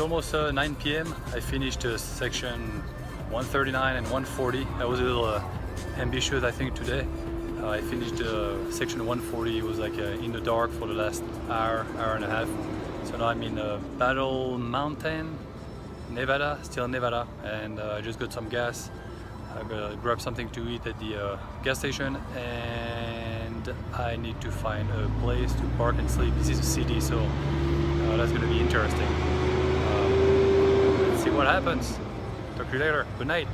almost 9 p.m. I finished section 139 and 140. I was a little ambitious, I think, today. I finished section 140. It was like in the dark for the last hour and a half. So now I'm in Battle Mountain, Nevada, still Nevada, and I just got some gas. I'm gonna grab something to eat at the gas station, and I need to find a place to park and sleep. This is a city, so that's gonna be interesting. Let's see what happens. Talk to you later. Good night.